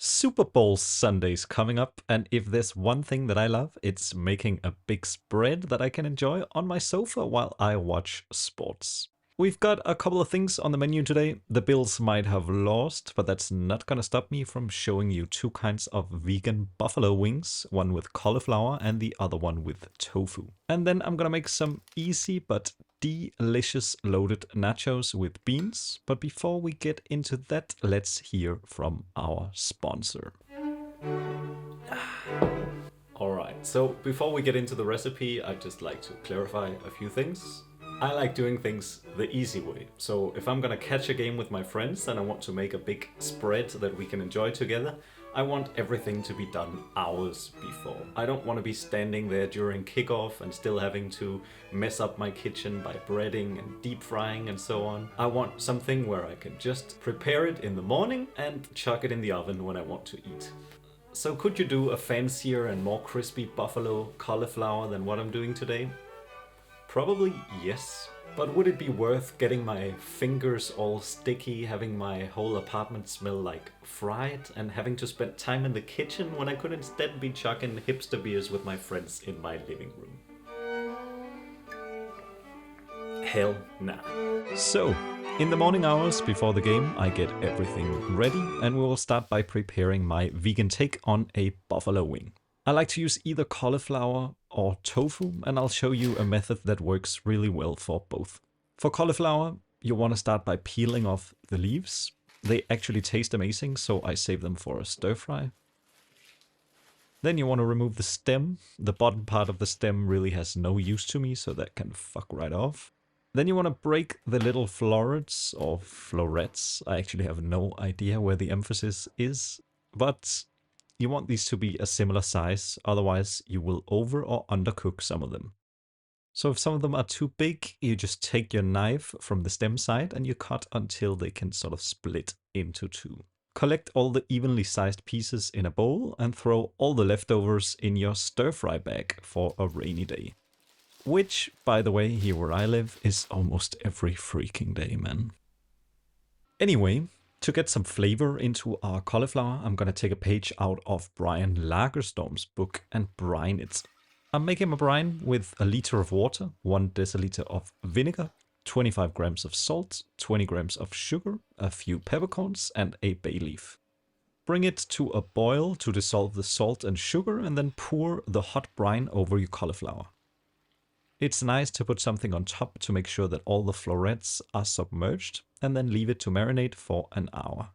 Super Bowl Sunday's coming up, and if there's one thing that I love, it's making a big spread that I can enjoy on my sofa while I watch sports. We've got a couple of things on the menu today. The Bills might have lost, but that's not gonna stop me from showing you two kinds of vegan buffalo wings, one with cauliflower and the other one with tofu. And then I'm gonna make some easy but delicious loaded nachos with beans. But before we get into that, let's hear from our sponsor. Alright, so before we get into the recipe, I'd just like to clarify a few things. I like doing things the easy way. So if I'm gonna catch a game with my friends and I want to make a big spread that we can enjoy together, I want everything to be done hours before. I don't want to be standing there during kickoff and still having to mess up my kitchen by breading and deep frying and so on. I want something where I can just prepare it in the morning and chuck it in the oven when I want to eat. So could you do a fancier and more crispy buffalo cauliflower than what I'm doing today? Probably yes, but would it be worth getting my fingers all sticky, having my whole apartment smell like fried, and having to spend time in the kitchen when I could instead be chucking hipster beers with my friends in my living room? Hell nah. So, in the morning hours before the game, I get everything ready, and we will start by preparing my vegan take on a buffalo wing. I like to use either cauliflower or tofu, and I'll show you a method that works really well for both. For cauliflower, you want to start by peeling off the leaves. They actually taste amazing, so I save them for a stir fry. Then you want to remove the stem. The bottom part of the stem really has no use to me, so that can fuck right off. Then you want to break the little florets or florets. I actually have no idea where the emphasis is, but you want these to be a similar size, otherwise you will over or undercook some of them. So if some of them are too big, you just take your knife from the stem side and you cut until they can sort of split into two. Collect all the evenly sized pieces in a bowl and throw all the leftovers in your stir-fry bag for a rainy day. Which, by the way, here where I live, is almost every freaking day, man. Anyway, to get some flavor into our cauliflower, I'm gonna take a page out of Brian Lagerstorm's book and brine it. I'm making my brine with a liter of water, 1 deciliter of vinegar, 25 grams of salt, 20 grams of sugar, a few peppercorns, and a bay leaf. Bring it to a boil to dissolve the salt and sugar, and then pour the hot brine over your cauliflower. It's nice to put something on top to make sure that all the florets are submerged, and then leave it to marinate for an hour.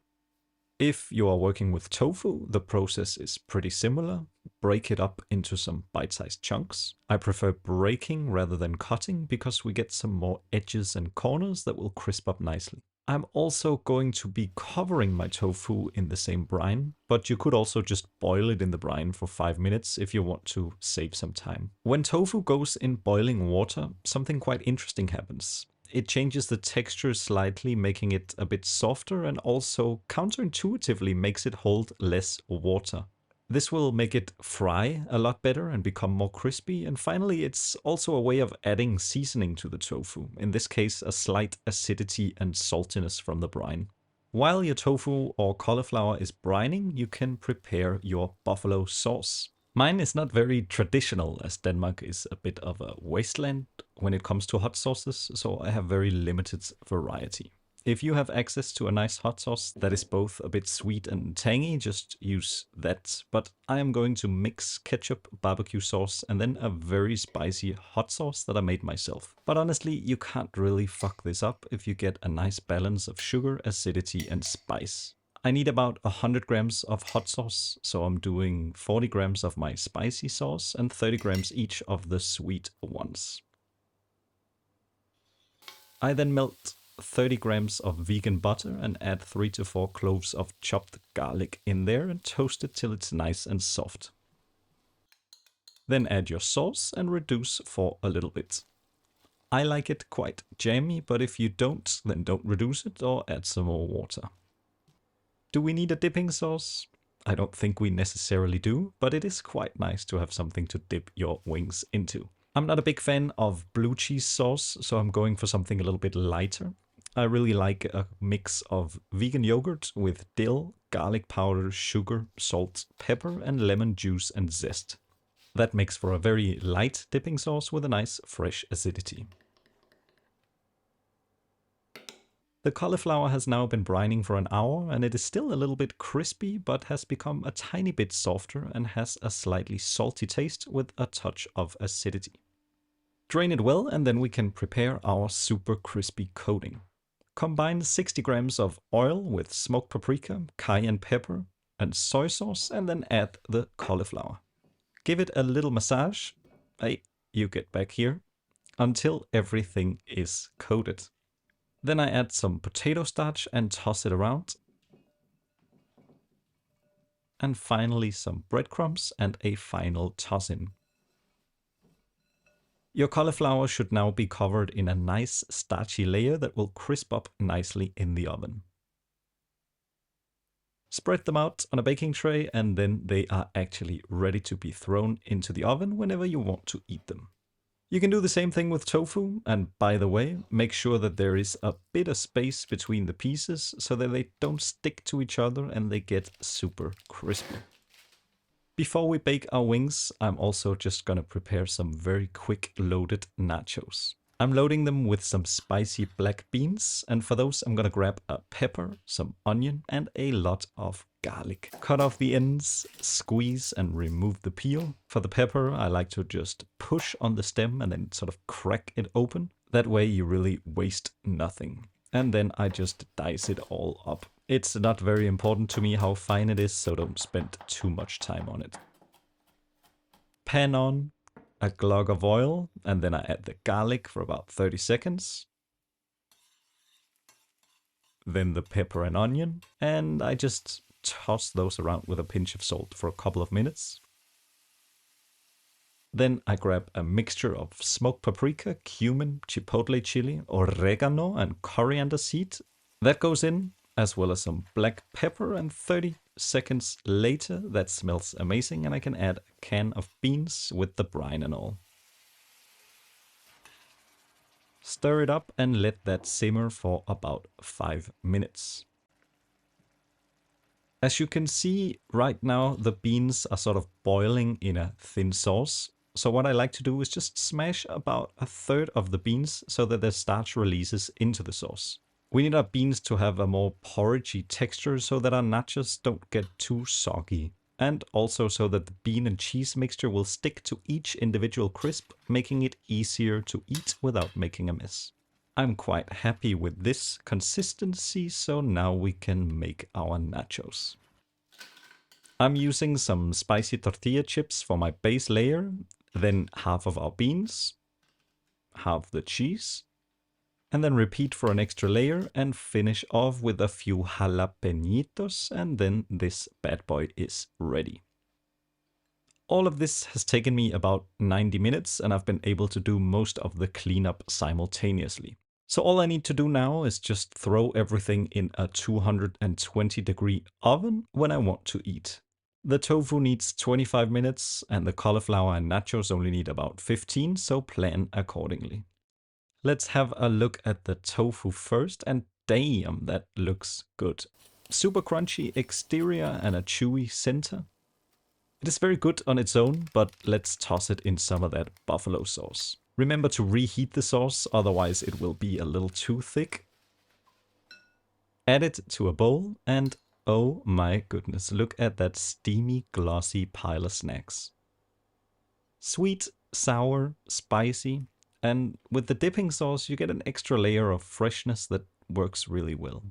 If you are working with tofu, the process is pretty similar. Break it up into some bite-sized chunks. I prefer breaking rather than cutting because we get some more edges and corners that will crisp up nicely. I'm also going to be covering my tofu in the same brine, but you could also just boil it in the brine for 5 minutes if you want to save some time. When tofu goes in boiling water, something quite interesting happens. It changes the texture slightly, making it a bit softer, and also counterintuitively makes it hold less water. This will make it fry a lot better and become more crispy, and finally it's also a way of adding seasoning to the tofu, in this case a slight acidity and saltiness from the brine. While your tofu or cauliflower is brining, you can prepare your buffalo sauce. Mine is not very traditional, as Denmark is a bit of a wasteland when it comes to hot sauces, so I have very limited variety. If you have access to a nice hot sauce that is both a bit sweet and tangy, just use that. But I am going to mix ketchup, barbecue sauce, and then a very spicy hot sauce that I made myself. But honestly, you can't really fuck this up if you get a nice balance of sugar, acidity, and spice. I need about 100 grams of hot sauce, so I'm doing 40 grams of my spicy sauce and 30 grams each of the sweet ones. I then melt 30 grams of vegan butter and add 3 to 4 cloves of chopped garlic in there and toast it till it's nice and soft. Then add your sauce and reduce for a little bit. I like it quite jammy, but if you don't, then don't reduce it or add some more water. Do we need a dipping sauce? I don't think we necessarily do, but it is quite nice to have something to dip your wings into. I'm not a big fan of blue cheese sauce, so I'm going for something a little bit lighter. I really like a mix of vegan yogurt with dill, garlic powder, sugar, salt, pepper, and lemon juice and zest. That makes for a very light dipping sauce with a nice fresh acidity. The cauliflower has now been brining for an hour, and it is still a little bit crispy, but has become a tiny bit softer and has a slightly salty taste with a touch of acidity. Drain it well, and then we can prepare our super crispy coating. Combine 60 grams of oil with smoked paprika, cayenne pepper, and soy sauce, and then add the cauliflower. Give it a little massage, hey, you get back here, until everything is coated. Then I add some potato starch and toss it around. And finally some breadcrumbs and a final toss-in. Your cauliflower should now be covered in a nice starchy layer that will crisp up nicely in the oven. Spread them out on a baking tray, and then they are actually ready to be thrown into the oven whenever you want to eat them. You can do the same thing with tofu, and by the way, make sure that there is a bit of space between the pieces so that they don't stick to each other and they get super crispy. Before we bake our wings, I'm also just gonna prepare some very quick loaded nachos. I'm loading them with some spicy black beans, and for those I'm gonna grab a pepper, some onion, and a lot of garlic. Cut off the ends, squeeze and remove the peel. For the pepper, I like to just push on the stem and then sort of crack it open. That way you really waste nothing. And then I just dice it all up. It's not very important to me how fine it is, so don't spend too much time on it. Pan on, a glug of oil, and then I add the garlic for about 30 seconds. Then the pepper and onion, and I just toss those around with a pinch of salt for a couple of minutes. Then I grab a mixture of smoked paprika, cumin, chipotle chili, oregano, and coriander seed. That goes in, as well as some black pepper, and 30 seconds later, that smells amazing, and I can add a can of beans with the brine and all. Stir it up and let that simmer for about 5 minutes. As you can see right now, the beans are sort of boiling in a thin sauce. So what I like to do is just smash about a third of the beans so that the starch releases into the sauce. We need our beans to have a more porridgey texture so that our nachos don't get too soggy. And also so that the bean and cheese mixture will stick to each individual crisp, making it easier to eat without making a mess. I'm quite happy with this consistency, so now we can make our nachos. I'm using some spicy tortilla chips for my base layer, then half of our beans, half the cheese, and then repeat for an extra layer and finish off with a few jalapeñitos, and then this bad boy is ready. All of this has taken me about 90 minutes, and I've been able to do most of the cleanup simultaneously. So all I need to do now is just throw everything in a 220-degree oven when I want to eat. The tofu needs 25 minutes, and the cauliflower and nachos only need about 15, so plan accordingly. Let's have a look at the tofu first, and damn, that looks good. Super crunchy exterior and a chewy center. It is very good on its own, but let's toss it in some of that buffalo sauce. Remember to reheat the sauce, otherwise it will be a little too thick. Add it to a bowl, and oh my goodness, look at that steamy, glossy pile of snacks. Sweet, sour, spicy, and with the dipping sauce you get an extra layer of freshness that works really well.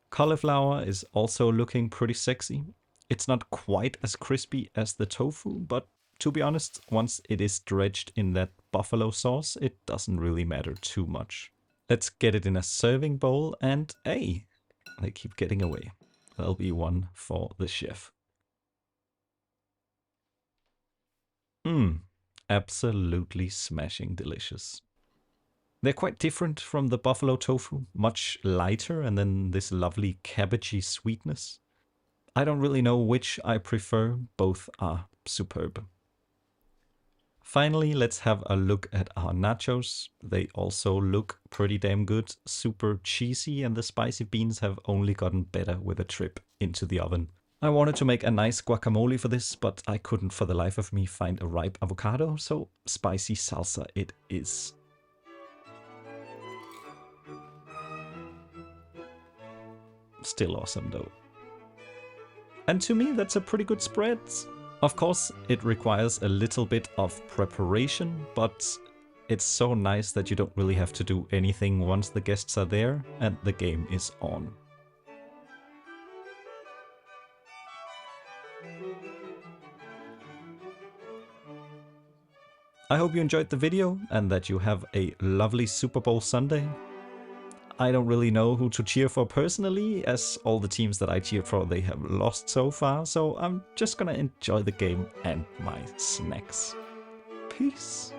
Cauliflower is also looking pretty sexy. It's not quite as crispy as the tofu, but to be honest, once it is dredged in that buffalo sauce, it doesn't really matter too much. Let's get it in a serving bowl, and hey, they keep getting away. That'll be one for the chef. Absolutely smashing delicious. They're quite different from the buffalo tofu, much lighter, and then this lovely cabbagey sweetness. I don't really know which I prefer, both are superb. Finally, let's have a look at our nachos. They also look pretty damn good, super cheesy, and the spicy beans have only gotten better with a trip into the oven. I wanted to make a nice guacamole for this, but I couldn't for the life of me find a ripe avocado, so spicy salsa it is. Still awesome though. And to me, that's a pretty good spread. Of course, it requires a little bit of preparation, but it's so nice that you don't really have to do anything once the guests are there and the game is on. I hope you enjoyed the video and that you have a lovely Super Bowl Sunday. I don't really know who to cheer for personally, as all the teams that I cheered for, they have lost so far, so I'm just gonna enjoy the game and my snacks. Peace.